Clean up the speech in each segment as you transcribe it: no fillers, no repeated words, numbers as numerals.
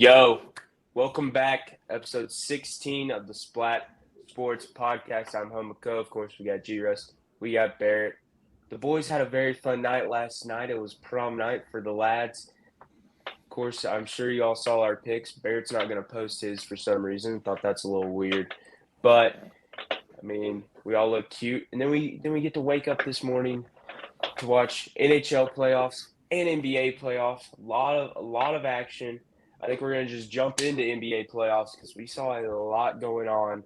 Yo, welcome back. Episode 16 of the Splat Sports Podcast. I'm Homako. Of course, we got G-Rust. We got Barrett. The boys had a very fun night last night. It was prom night for the lads. Of course, I'm sure you all saw our picks. Barrett's not going to post his for some reason. Thought that's a little weird. But, we all look cute. And then we get to wake up this morning to watch NHL playoffs and NBA playoffs. A lot of action. I think we're going to just jump into NBA playoffs because we saw a lot going on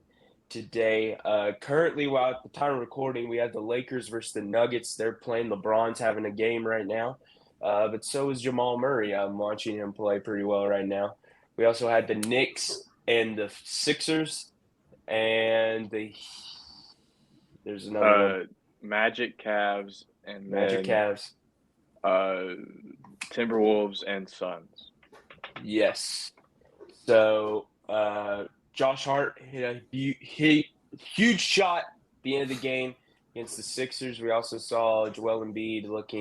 today. Currently, while at the time of recording, we have the Lakers versus the Nuggets. They're playing. LeBron's having a game right now, but so is Jamal Murray. I'm watching him play pretty well right now. We also had the Knicks and the Sixers, and there's another one. Magic, Cavs, and Magic Cavs. Timberwolves and Suns. Yes. So Josh Hart hit a huge shot at the end of the game against the Sixers. We also saw Joel Embiid looked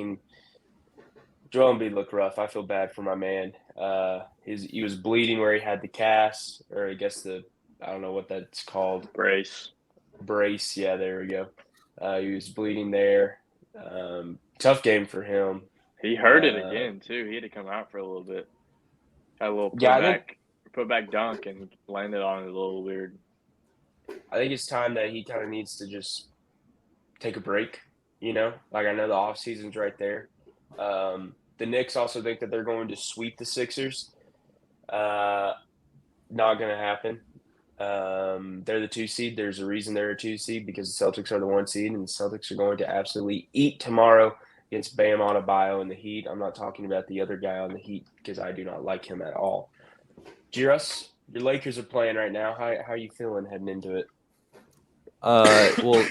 rough. I feel bad for my man. He was bleeding where he had the cast, or I guess I don't know what that's called. Brace. Yeah, there we go. He was bleeding there. Tough game for him. He hurt it again too. He had to come out for a little bit. Had a little putback dunk and landed on it a little weird. I think it's time that he kind of needs to just take a break. I know the off season's right there. The Knicks also think that they're going to sweep the Sixers. Not going to happen. They're the 2 seed. There's a reason they're a 2 seed because the Celtics are the 1 seed, and the Celtics are going to absolutely eat tomorrow against Bam Adebayo and the Heat. I'm not talking about the other guy on the Heat because I do not like him at all. Giras, your Lakers are playing right now. How are you feeling heading into it? Well,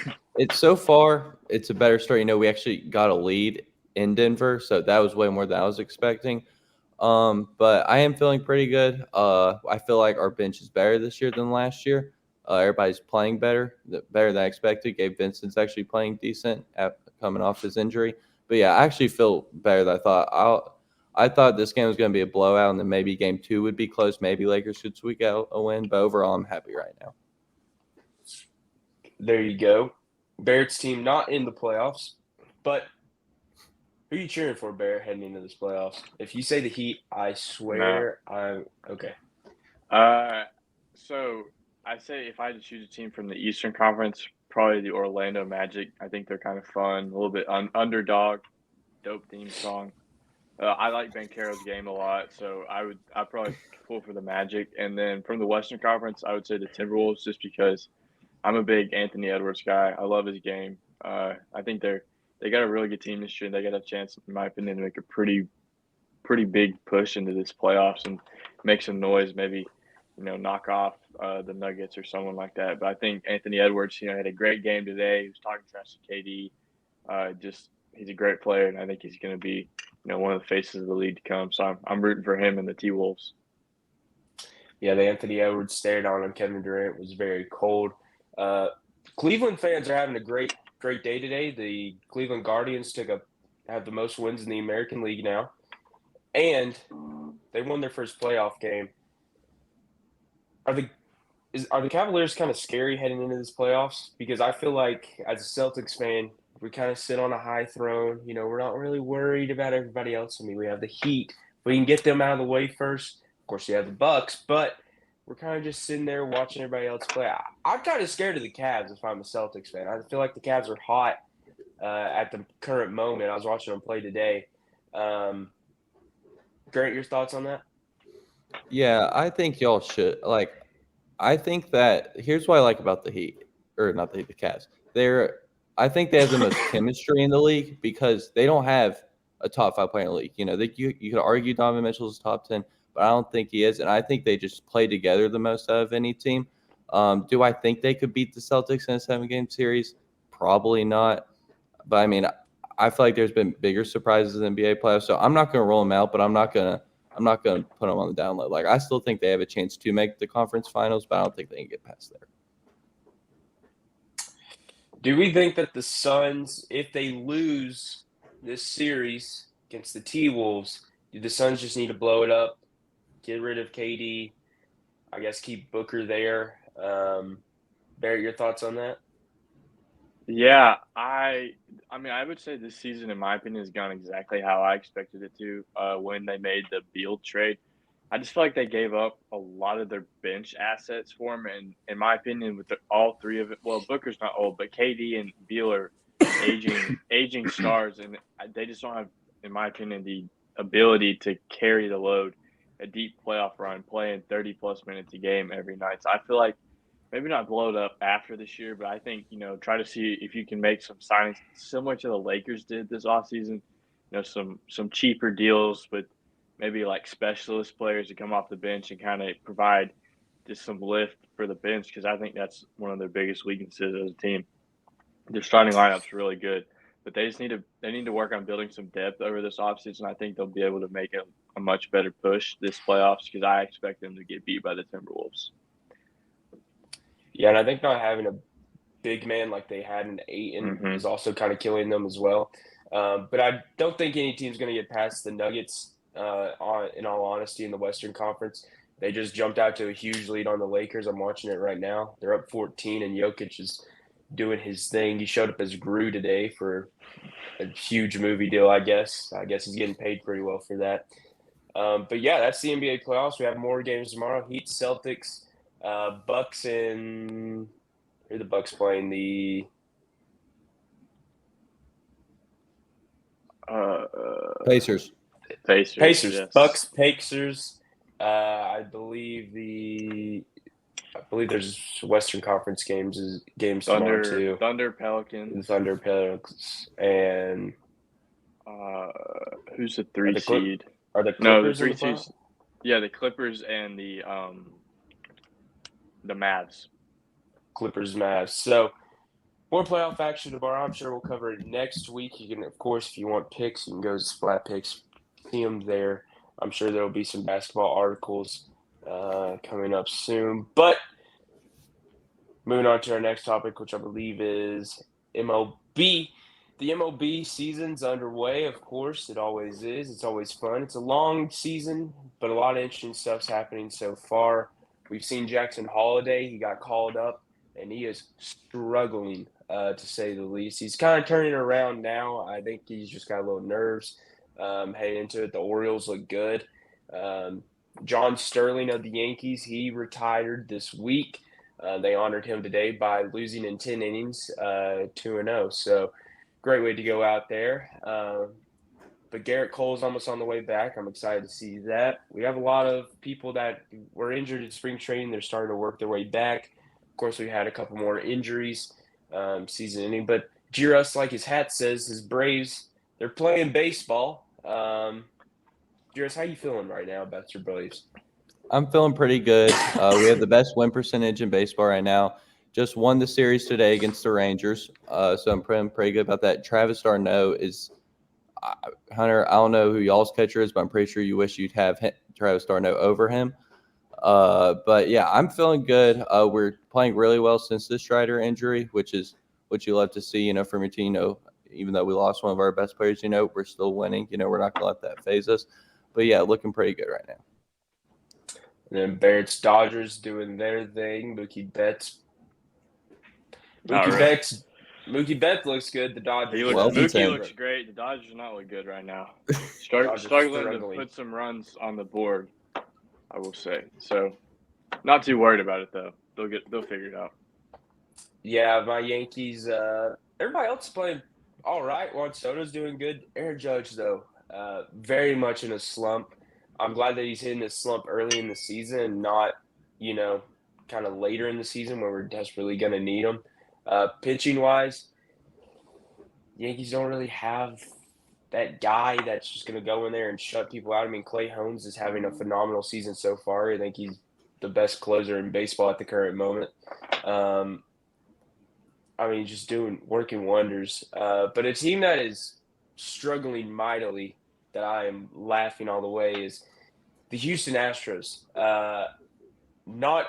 so far it's a better start. We actually got a lead in Denver, so that was way more than I was expecting. But I am feeling pretty good. I feel like our bench is better this year than last year. Everybody's playing better than I expected. Gabe Vincent's actually playing decent coming off his injury. But yeah, I actually feel better than I thought. I thought this game was going to be a blowout, and then maybe game 2 would be close. Maybe Lakers should squeak out a win. But overall, I'm happy right now. There you go. Barrett's team not in the playoffs, but who are you cheering for, Barrett, heading into this playoffs? If you say the Heat, I swear I'm okay. So I say if I had to choose a team from the Eastern Conference, probably the Orlando Magic. I think they're kind of fun, a little bit underdog, dope theme song. I like Banchero's game a lot, so I'd probably pull for the Magic. And then from the Western Conference, I would say the Timberwolves, just because I'm a big Anthony Edwards guy. I love his game. I think they got a really good team this year. They got a chance, in my opinion, to make a pretty big push into this playoffs and make some noise. Maybe knock off the Nuggets or someone like that. But I think Anthony Edwards, had a great game today. He was talking trash to KD. He's a great player, and I think he's going to be one of the faces of the league to come. So I'm rooting for him and the T-Wolves. Yeah, the Anthony Edwards stared on Kevin Durant was very cold. Cleveland fans are having a great day today. The Cleveland Guardians have the most wins in the American League now, and they won their first playoff game. Are the Cavaliers kind of scary heading into this playoffs? Because I feel like as a Celtics fan, we kind of sit on a high throne. We're not really worried about everybody else. We have the Heat. We can get them out of the way first. Of course, you have the Bucks, but we're kind of just sitting there watching everybody else play. I'm kind of scared of the Cavs if I'm a Celtics fan. I feel like the Cavs are hot at the current moment. I was watching them play today. Grant, your thoughts on that? Yeah, I think y'all should. I think that here's what I like about the Heat, or not the Heat, the Cavs. I think they have the most chemistry in the league because they don't have a top 5 player in the league. You could argue Donovan Mitchell's top 10, but I don't think he is. And I think they just play together the most out of any team. Do I think they could beat the Celtics in a 7-game series? Probably not. But I feel like there's been bigger surprises in the NBA playoffs. So I'm not going to roll them out, but I'm not going to put them on the down low. I still think they have a chance to make the conference finals, but I don't think they can get past there. Do we think that the Suns, if they lose this series against the T-Wolves, do the Suns just need to blow it up get rid of KD. I guess keep Booker there. Barrett, your thoughts on that? Yeah, I mean, I would say this season, in my opinion, has gone exactly how I expected it to. When they made the Beal trade, I just feel like they gave up a lot of their bench assets for him, and in my opinion, with all three of it, well, Booker's not old, but KD and Beal are aging stars, and they just don't have, in my opinion, the ability to carry the load, a deep playoff run, playing 30 plus minutes a game every night. So I feel like maybe not blow it up after this year, but I think, try to see if you can make some signings similar to the Lakers did this offseason. Some cheaper deals with maybe like specialist players to come off the bench and kind of provide just some lift for the bench, because I think that's one of their biggest weaknesses as a team. Their starting lineup's really good, but they need to work on building some depth over this offseason. I think they'll be able to make a much better push this playoffs, because I expect them to get beat by the Timberwolves. Yeah, and I think not having a big man like they had in Ayton Mhm. is also kind of killing them as well. But I don't think any team's going to get past the Nuggets. In all honesty, in the Western Conference, they just jumped out to a huge lead on the Lakers. I'm watching it right now. They're up 14, and Jokic is doing his thing. He showed up as Gru today for a huge movie deal, I guess. I guess he's getting paid pretty well for that. But yeah, that's the NBA playoffs. We have more games tomorrow. Heat, Celtics, Bucks, and who are the Bucks playing? The Pacers. Pacers. Yes. Bucks, Pacers. I believe there's Western Conference games tomorrow too. Thunder, The Pelicans. Thunder, Pelicans, and Who's the are 3 the seed? are the No, the Clippers in 3 the seed. playoffs? Yeah, the Clippers and the Mavs. Clippers, Mavs. So more playoff action tomorrow. I'm sure we'll cover it next week. You can, of course, if you want picks, you can go to Splat Picks, see them there. I'm sure there will be some basketball articles coming up soon. But moving on to our next topic, which I believe is MLB. The MLB season's underway, of course. It always is. It's always fun. It's a long season, but a lot of interesting stuff's happening so far. We've seen Jackson Holiday. He got called up, and he is struggling, to say the least. He's kind of turning around now. I think he's just got a little nerves heading into it. The Orioles look good. John Sterling of the Yankees, he retired this week. They honored him today by losing in 10 innings, 2-0. So great way to go out there. But Garrett Cole's almost on the way back. I'm excited to see that. We have a lot of people that were injured in spring training. They're starting to work their way back. Of course, we had a couple more injuries season ending. But G-Russ, like his hat says, his Braves, they're playing baseball. G-Russ, how you feeling right now about your Braves? I'm feeling pretty good. We have the best win percentage in baseball right now. Just won the series today against the Rangers, so I'm pretty good about that. Travis d'Arnaud is Hunter. I don't know who y'all's catcher is, but I'm pretty sure you wish you'd have Travis d'Arnaud over him. But yeah, I'm feeling good. We're playing really well since the Strider injury, which is what you love to see. From your team. Even though we lost one of our best players, we're still winning. We're not gonna let that phase us. But yeah, looking pretty good right now. And then Barrett's Dodgers doing their thing. Mookie Betts looks good. The Dodgers. Mookie looks great. The Dodgers do not look good right now. Struggling to put some runs on the board, I will say. So, not too worried about it though. They'll figure it out. Yeah, my Yankees. Everybody else is playing all right. Juan Soto's doing good. Aaron Judge, though, very much in a slump. I'm glad that he's hitting this slump early in the season and not, kind of later in the season where we're desperately going to need him. Pitching wise, Yankees don't really have that guy that's just going to go in there and shut people out. I mean, Clay Holmes is having a phenomenal season so far. I think he's the best closer in baseball at the current moment. Just working wonders. But a team that is struggling mightily, that I am laughing all the way, is the Houston Astros. Not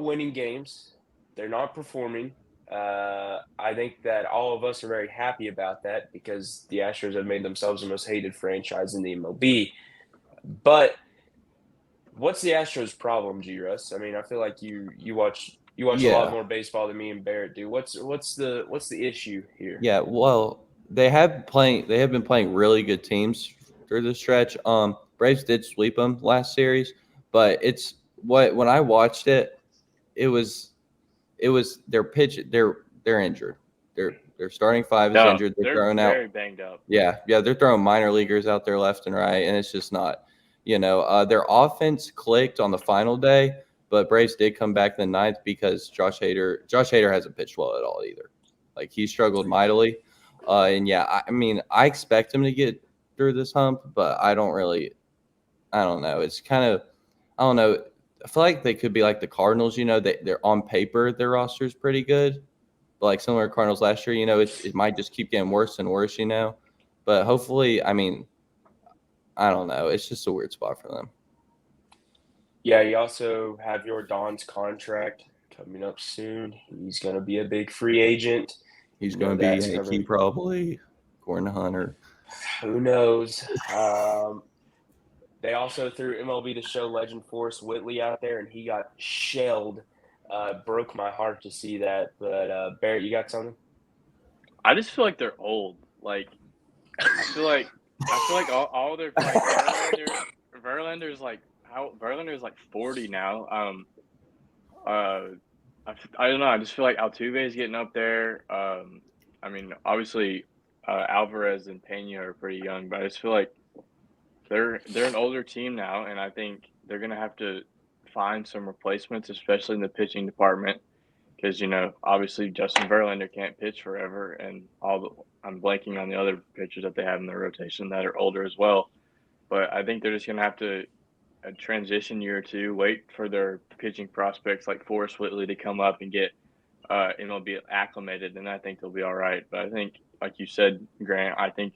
winning games. They're not performing. I think that all of us are very happy about that because the Astros have made themselves the most hated franchise in the MLB. But What's the Astros' problem, G. Russ? I mean, I feel like you watch a lot Yeah. more baseball than me and Barrett do. What's the issue here? Yeah, well, they have been playing really good teams through the stretch. Braves did sweep them last series, but it's what when I watched it, it was their pitch they're injured. Their starting five is No, injured. They're they're throwing out very banged up. yeah, they're throwing minor leaguers out there left and right, and it's just not, their offense clicked on the final day, but Braves did come back in the ninth because Josh Hader hasn't pitched well at all either. Like he struggled mightily, and yeah, I mean, I expect him to get through this hump, but I don't know. It's kind of, I don't know. I feel like they could be like the Cardinals. They're on paper their roster is pretty good, but like similar to Cardinals last year, it might just keep getting worse and worse. But hopefully, I mean, I don't know. It's just a weird spot for them. Yeah, you also have your Don's contract coming up soon. He's going to be a big free agent. He's You know going to be that's Yankee coming. probably, according to Hunter. Who knows? They also threw MLB The Show legend Forrest Whitley out there, and he got shelled. Broke my heart to see that. But Barrett, you got something? I just feel like they're old. Like I feel like all their Verlander's like Verlander's like 40 now. I don't know. I just feel like Altuve's getting up there. I mean, obviously, Alvarez and Pena are pretty young, but I just feel like they're an older team now, and I think they're gonna have to find some replacements, especially in the pitching department, because obviously Justin Verlander can't pitch forever, and I'm blanking on the other pitchers that they have in their rotation that are older as well. But I think they're just gonna have to a transition year or two, wait for their pitching prospects like Forrest Whitley to come up and get MLB acclimated, and I think they'll be all right. But I think, like you said, Grant, I think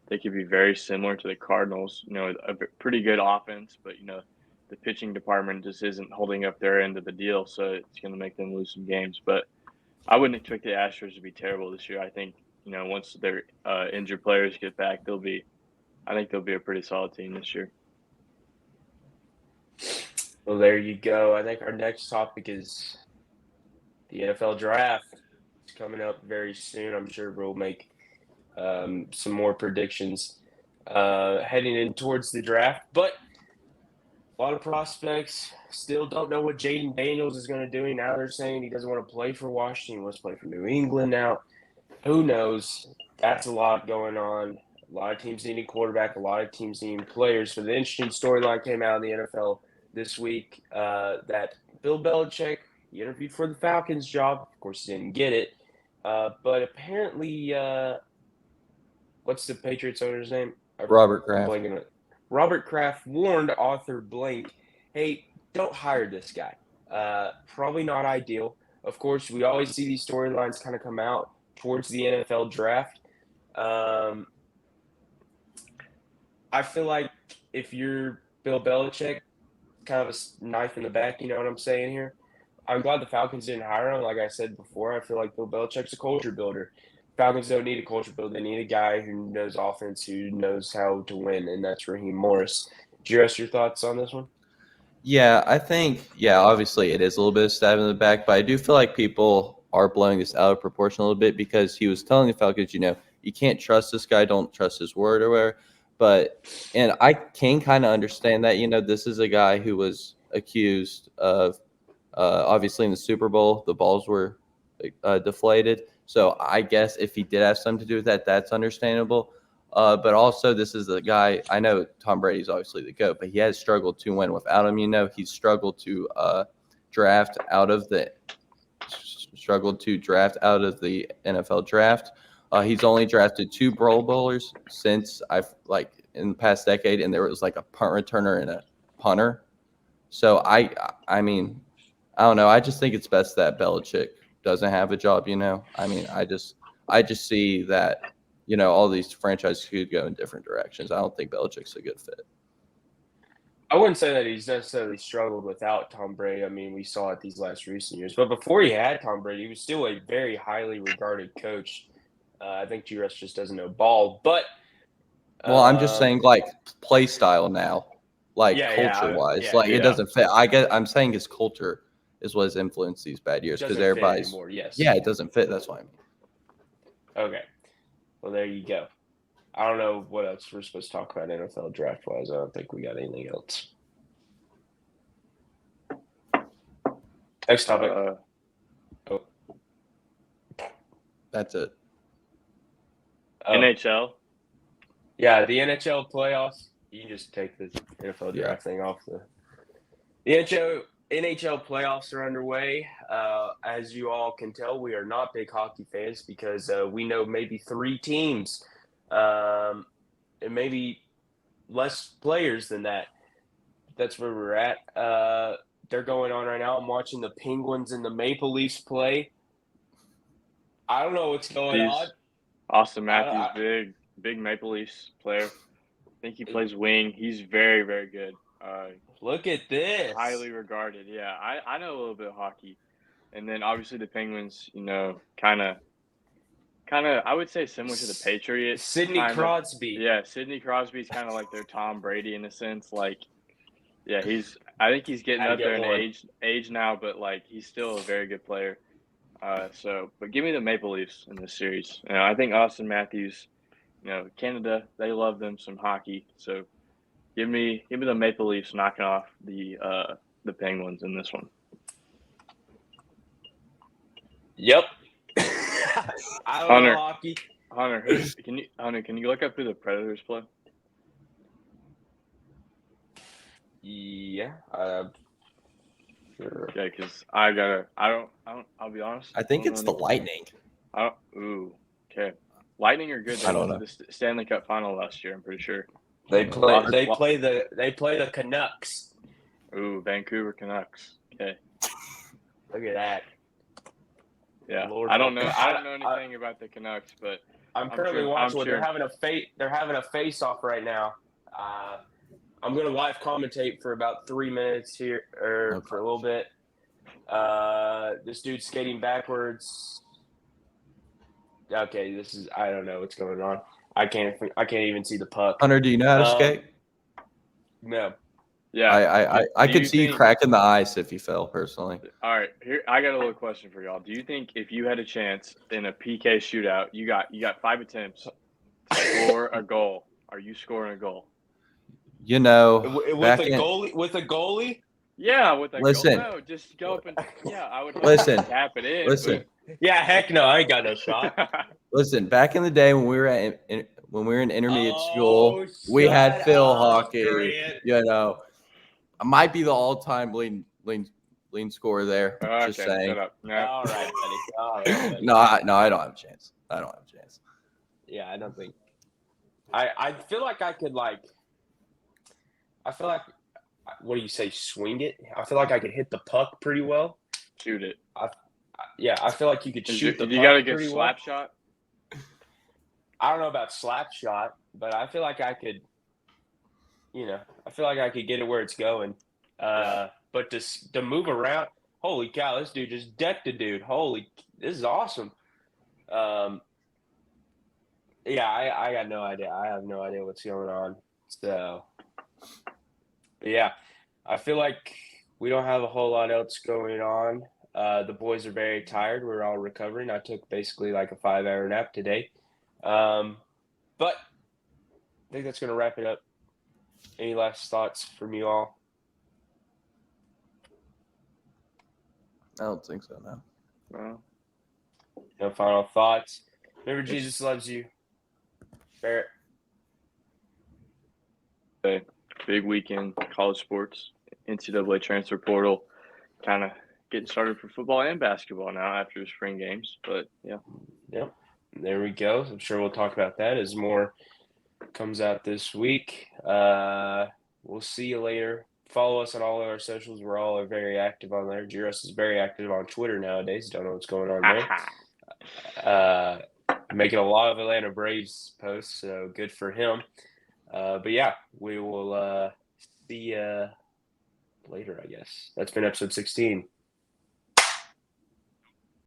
they could be very similar to the Cardinals. A pretty good offense, but the pitching department just isn't holding up their end of the deal, so it's going to make them lose some games. But I wouldn't expect the Astros to be terrible this year. I think once their injured players get back, I think they'll be a pretty solid team this year. Well, there you go. I think our next topic is the NFL draft. It's coming up very soon. I'm sure we'll make some more predictions heading in towards the draft. But a lot of prospects still don't know what Jaden Daniels is going to do. Now they're saying he doesn't want to play for Washington. He wants to play for New England now. Who knows? That's a lot going on. A lot of teams needing quarterback. A lot of teams needing players. So the interesting storyline came out in the NFL this week that Bill Belichick, he interviewed for the Falcons job. Of course, he didn't get it. But apparently, what's the Patriots owner's name? Robert Kraft. Robert Kraft warned Arthur Blank, hey, don't hire this guy. Probably not ideal. Of course, we always see these storylines kind of come out towards the NFL draft. I feel like if you're Bill Belichick, kind of a knife in the back, you know what I'm saying here? I'm glad the Falcons didn't hire him. Like I said before, I feel like Bill Belichick's a culture builder. Falcons don't need a culture builder. They need a guy who knows offense, who knows how to win, and that's Raheem Morris. Jess, your thoughts on this one? Yeah, I think, obviously it is a little bit of stab in the back, but I do feel like people are blowing this out of proportion a little bit because he was telling the Falcons, you can't trust this guy, don't trust his word or whatever. And I can kind of understand that, this is a guy who was accused of, obviously in the Super Bowl, the balls were deflated. So I guess if he did have something to do with that, that's understandable. But also, this is the guy. I know Tom Brady's obviously the GOAT, but he has struggled to win without him. He's struggled to draft out of the NFL draft. He's only drafted 2 Pro Bowlers since in the past decade, and there was like a punt returner and a punter. So I mean, I don't know. I just think it's best that Belichick doesn't have a job. I mean, I just see that. All these franchises could go in different directions. I don't think Belichick's a good fit. I wouldn't say that he's necessarily struggled without Tom Brady. I mean, we saw it these last recent years. But before he had Tom Brady, he was still a very highly regarded coach. I think G-Russ just doesn't know ball. But well, I'm just saying, like, play style now. like Yeah, culture wise. yeah, Like yeah. it doesn't fit. I'm saying his culture is what has influenced these bad years because doesn't fit everybody's anymore. Yes. yeah, it doesn't fit. That's what I mean. Okay. Well, there you go. I don't know what else we're supposed to talk about NFL draft wise. I don't think we got anything else. Next topic. That's it. NHL. Yeah, the NHL playoffs. You can just take the NFL draft thing off the NHL playoffs are underway. As you all can tell, we are not big hockey fans because we know maybe 3 teams, and maybe less players than that. That's where we're at. They're going on right now. I'm watching the Penguins and the Maple Leafs play. I don't know what's going on. Austin Matthews, big Maple Leafs player. I think he plays wing. He's very, very good. Look at this. Highly regarded. Yeah, I know a little bit of hockey. And then obviously the Penguins, kind of I would say similar to the Patriots. Sidney Crosby. Yeah, Sidney Crosby's kind of like their Tom Brady in a sense. Like, yeah, I think he's getting up there in age now, but like he's still a very good player. But give me the Maple Leafs in this series. I think Austin Matthews, Canada, they love them some hockey. So give me the Maple Leafs knocking off the Penguins in this one. Yep. I don't know hockey. Hunter, can you look up who the Predators play? Yeah. Sure. Okay, because I'll be honest. I think it's the Lightning. Okay. Lightning are good. They I don't went to the Stanley Cup final last year, I'm pretty sure. They play the Canucks. Ooh, Vancouver Canucks. Okay. Look at that. Yeah. Lord, I don't know anything about the Canucks, but I'm currently watching. They're having a face off right now. I'm gonna live commentate for about 3 minutes here, or for a little bit. This dude's skating backwards. Okay, I don't know what's going on. I can't even see the puck. Hunter, do you know how to skate? No. Yeah. I could see you cracking the ice if you fell, personally. All right, here I got a little question for y'all. Do you think if you had a chance in a PK shootout, you got 5 attempts to score a goal, are you scoring a goal? With a goalie? Yeah, with a goal. No, just go up and I would tap it in. Listen. Yeah, heck no, I ain't got no shot. Listen, back in the day when we were in intermediate school, we had Phil hockey. Grant. I might be the all-time lean scorer there. Just saying. Shut up. No. All right, buddy. No, I don't have a chance. Yeah, I don't think. I feel like I could what do you say? Swing it. I feel like I could hit the puck pretty well. Shoot it. I feel like you could shoot the puck. You got to get slap shot. I don't know about slap shot, but I feel like I could. I feel like I could get it where it's going. But to move around, holy cow, this dude just decked a dude. This is awesome. I got no idea. I have no idea what's going on. So, but yeah, I feel like we don't have a whole lot else going on. The boys are very tired. We're all recovering. I took basically like a 5-hour nap today. But I think that's going to wrap it up. Any last thoughts from you all? I don't think so, no. No final thoughts. Remember, Jesus loves you. Barrett. Big weekend, college sports, NCAA transfer portal, kind of getting started for football and basketball now after the spring games. But, yeah. Yep. There we go. I'm sure we'll talk about that as more comes out this week. We'll see you later. Follow us on all of our socials. We're all very active on there. G-Russ is very active on Twitter nowadays. Don't know what's going on there. Making a lot of Atlanta Braves posts, so good for him. But yeah, we will see you later, I guess. That's been episode 16.